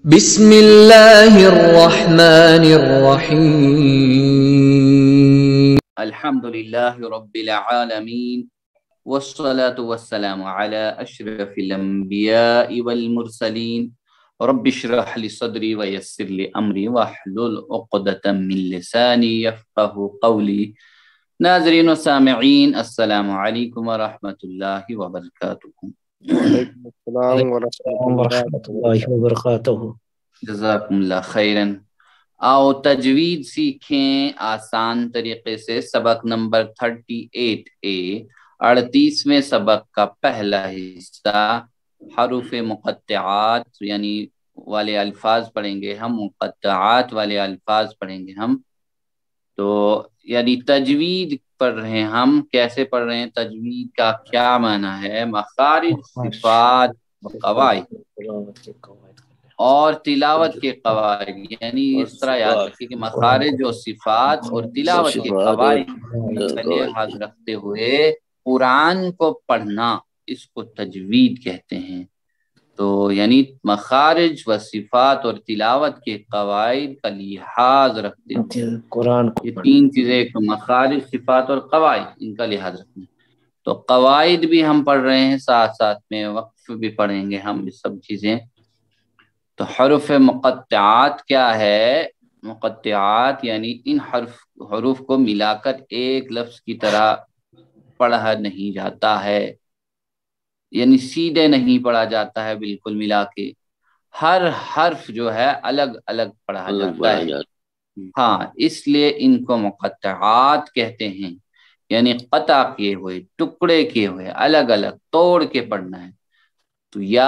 بسم اللہ الرحمن الرحیم الحمد للہ رب العالمین والصلاة والسلام علی اشرف الانبیاء والمرسلین رب اشرح لی صدری ویسر لی امری واحلل عقدۃ من لسانی یفقهوا قولی۔ ناظرین و سامعین السلام علیکم ورحمۃ اللہ وبرکاتہ۔ وعلیکم السلام ورحمۃ اللہ وبرکاتہ۔ جزاکم اللہ خیرن۔ آؤ تجوید سیکھیں آسان طریقے سے۔ سبق نمبر 38A 38ویں سبق کا پہلا حصہ حروف مقطعات یعنی والے الفاظ پڑھیں گے ہم، مقطعات والے الفاظ پڑھیں گے ہم۔ تو یعنی تجوید پڑھ رہے ہیں ہم، کیسے پڑھ رہے ہیں، تجوید کا کیا معنی ہے، مخارج، صفات، قواعد اور تلاوت کے قواعد، یعنی اس طرح یاد رکھیے کہ مخارج و صفات اور تلاوت کے قواعد کا لحاظ رکھتے ہوئے قرآن کو پڑھنا، اس کو تجوید کہتے ہیں۔ تو یعنی مخارج و صفات اور تلاوت کے قواعد کا لحاظ رکھتے ہوئے قرآن کو یہ تین چیزیں، مخارج، صفات اور قواعد، ان کا لحاظ رکھنا۔ تو قواعد بھی ہم پڑھ رہے ہیں، ساتھ ساتھ میں وقف بھی پڑھیں گے ہم، یہ سب چیزیں۔ تو حروف مقطعات کیا ہے؟ مقطعات یعنی ان حروف کو ملا کر ایک لفظ کی طرح پڑھا نہیں جاتا ہے، یعنی سیدھے نہیں پڑھا جاتا ہے بالکل ملا کے، ہر حرف جو ہے الگ الگ پڑھا جاتا ہے۔ ہاں، اس لیے ان کو مقطعات کہتے ہیں، یعنی قطع کیے ہوئے، ٹکڑے کیے ہوئے، الگ الگ توڑ کے پڑھنا ہے۔ تو یاسین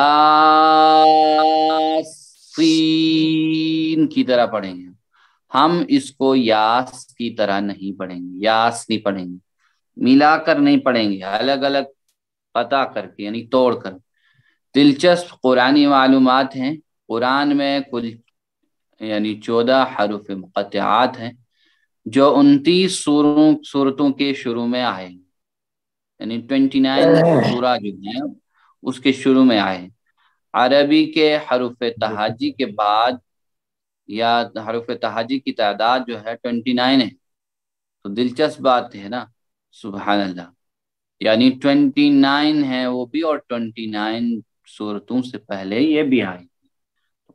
کی طرح پڑھیں گے ہم، اس کو یاس کی طرح نہیں پڑھیں گے، یاس نہیں پڑھیں گے، ملا کر نہیں پڑھیں گے، الگ الگ قطع کر کے یعنی توڑ کر۔ دلچسپ قرآنی معلومات ہیں، قرآن میں کل یعنی 14 حروف مقطعات ہیں جو 29 سورتوں کے شروع میں آئے ہیں، یعنی 29 سورہ جو ہیں اس کے شروع میں آئے ہیں۔ عربی کے حروف تہاجی کے بعد یا حروف تہاجی کی تعداد جو ہے 29 ہے۔ تو دلچسپ بات ہے نا، سبحان اللہ، یعنی 29 ہے وہ بھی، اور 29 سورتوں سے پہلے یہ بھی آئے،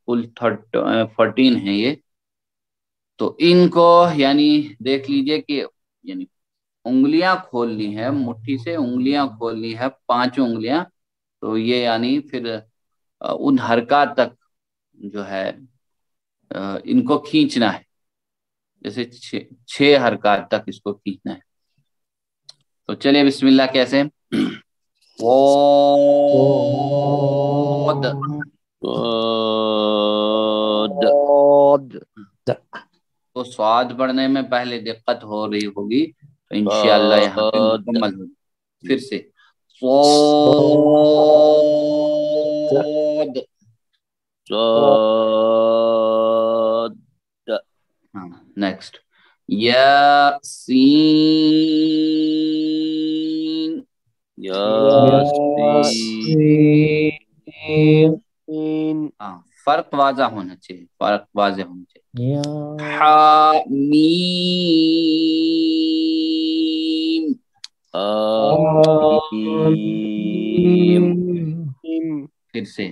کل 14 ہے یہ۔ تو ان کو یعنی دیکھ لیجئے کہ یعنی انگلیاں کھولنی ہے، مٹھی سے انگلیاں کھولنی ہے، 5 انگلیاں، تو یہ یعنی پھر ان حرکات تک جو ہے ان کو کھینچنا ہے، جیسے 6 حرکات تک اس کو کھینچنا ہے۔ تو چلیے بسم اللہ کیسے؟ تو سواد پڑھنے میں پہلے دقت ہو رہی ہوگی، تو انشاءاللہ یہاں پہ مکمل ہوگی۔ پھر سے صاد، ہاں نیکسٹ، یاسین، ہاں فرق واضح ہونا چاہیے، فرق واضح ہونا چاہیے۔ حامیم، پھر سے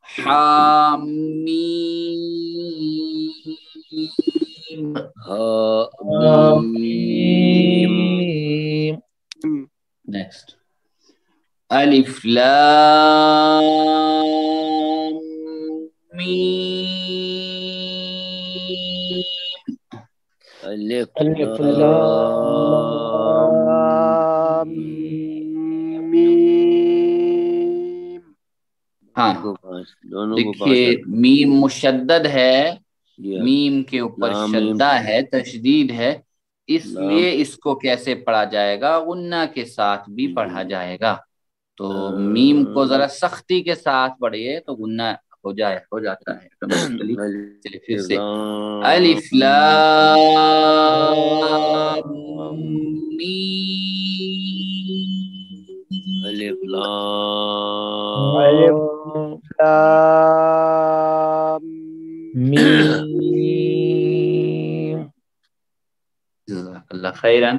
حامیم، نیکسٹ الف لام میم، الف لام میم۔ ہاں دیکھیے میم مشدد ہے، میم کے اوپر شدہ ہے، تشدید ہے، اس لیے اس کو کیسے پڑھا جائے گا؟ غنہ کے ساتھ بھی پڑھا جائے گا۔ تو میم کو ذرا سختی کے ساتھ پڑھیے تو غنہ ہو جاتا ہے automatically۔ چلیے پھر سے الف لام میم، الف لام میم جزاک اللہ خیرن.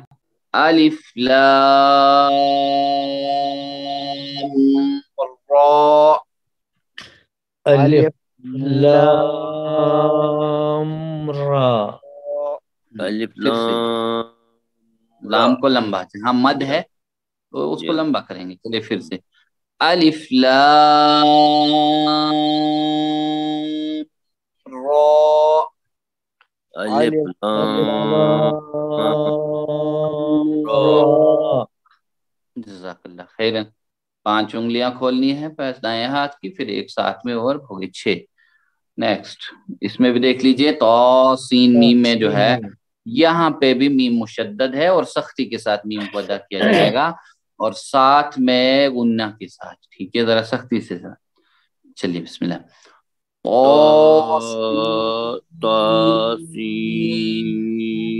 الف لام را. الف الف لام را. الف پھر سے لام لام کو لمبا ہے. ہاں مد ہے تو اس کو لمبا کریں گے. چلیے پھر سے الف لام را. الف لام را. جزاک اللہ خیرن. 5 انگلیاں کھولنی ہے پس دائیں ہاتھ کی، پھر ایک ساتھ میں اور ہو گئی 6. نیکسٹ اس میں بھی دیکھ لیجئے تو سین میم میں جو ہے یہاں پہ بھی میم مشدد ہے اور سختی کے ساتھ میم کو ادا کیا جائے گا اور ساتھ میں غنہ کے ساتھ. ٹھیک ہے ذرا سختی سے ساتھ. چلیے بسم اللہ.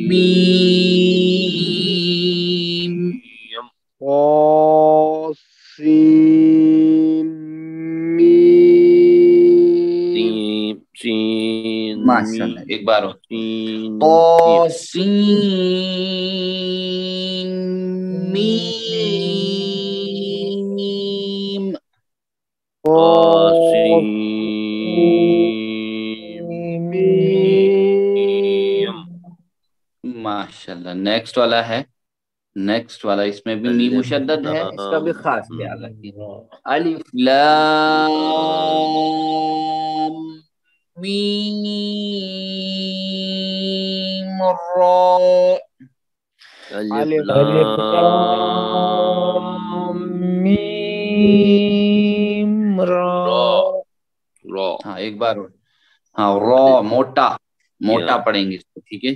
میم. سین میم سین ماشاء اللہ. ایک بار اور. سین سین میم. سین ماشاء اللہ. نیکسٹ والا ہے. نیکسٹ والا اس میں بھی میم مشدد ہے، اس کا بھی خاص خیال رکھیے. الف لام میم را. الف لام میم را. را. ہاں ایک بار اور. ہاں را موٹا موٹا پڑھیں گے اس کو. ٹھیک ہے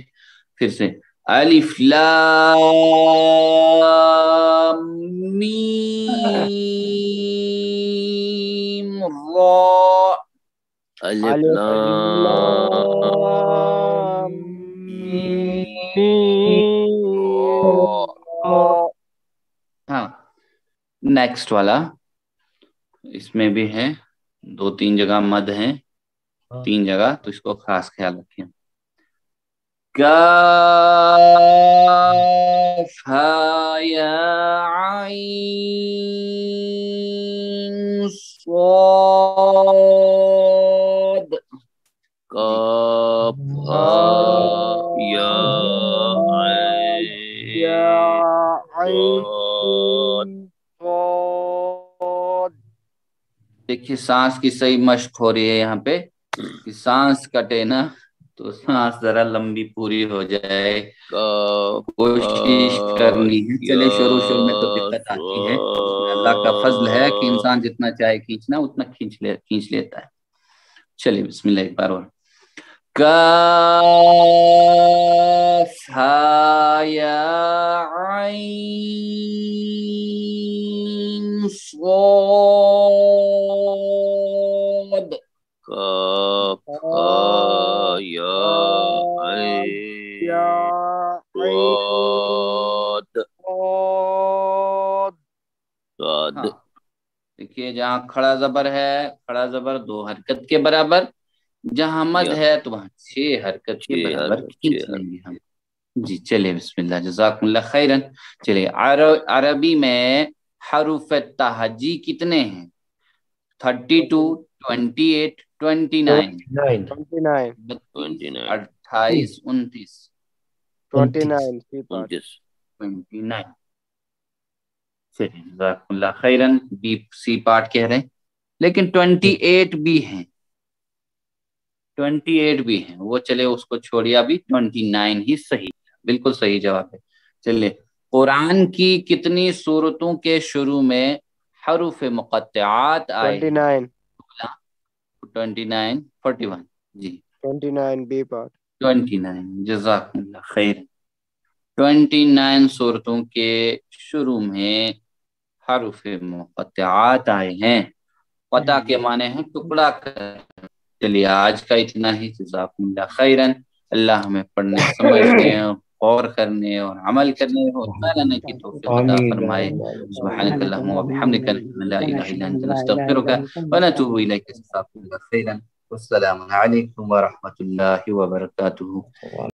پھر سے الف لام میم را. الف لام ہاں نیکسٹ والا اس میں بھی ہے 2-3 جگہ مد ہیں، 3 جگہ، تو اس کو خاص خیال رکھیں. کاف ہا یا عین صاد. کاف ہا یا عین صاد. دیکھیے سانس کی صحیح مشق ہو رہی ہے یہاں پہ کہ سانس کٹے نا تو سانس ذرا لمبی پوری ہو جائے، کوشش کرنی ہے. چلے شروع میں تو دقت آتی ہے، اللہ کا فضل ہے کہ انسان جتنا چاہے کھینچنا اتنا کھینچ لیتا ہے. چلیے بسم اللہ ایک بار اور. کاف ہا یا عین صاد. کاف ہا یا عین صاد. ہاں دیکھیے جہاں کھڑا زبر ہے، کھڑا زبر 2 حرکت کے برابر، جہاں مد ہے تو وہاں 6 حرکت کے برابر کھینچ لیں گے ہم. جی چلیے بسم اللہ جزاکم اللہ خیرن. چلیے عربی میں حروف تہجی کتنے ہیں؟ 32 28 29 28 29 29. چلیے جزاکم اللہ خیرن. بی سی پارٹ کہہ رہے ہیں لیکن 28 بھی ہیں، 28 بھی ہیں وہ. چلے اس کو چھوڑیے ابھی. 29 ہی صحیح، بالکل صحیح جواب ہے. چلیے قرآن کی کتنی سورتوں کے شروع میں حروف مقطعات آئے ہیں؟ 29 41 جی 29 بی پارٹ 29. جزاکم اللہ خیر. 29 سورتوں کے شروع میں حروف مقطعات آئے ہیں. قطع کے معنی ہیں ٹکڑا کر. چلیے آج کا اتنا ہی. جزاکم اللہ خیرن. اللہ ہمیں پڑھنے سمجھنے غور کرنے اور عمل کرنے اور لانے کی توفیق عطا فرمائے. سبحانک اللہم و بحمدک لا الہ الا انت نستغفرک و نتوب الیک. جزاکم اللہ خیرن. السلام علیکم ورحمۃ اللہ وبرکاتہ.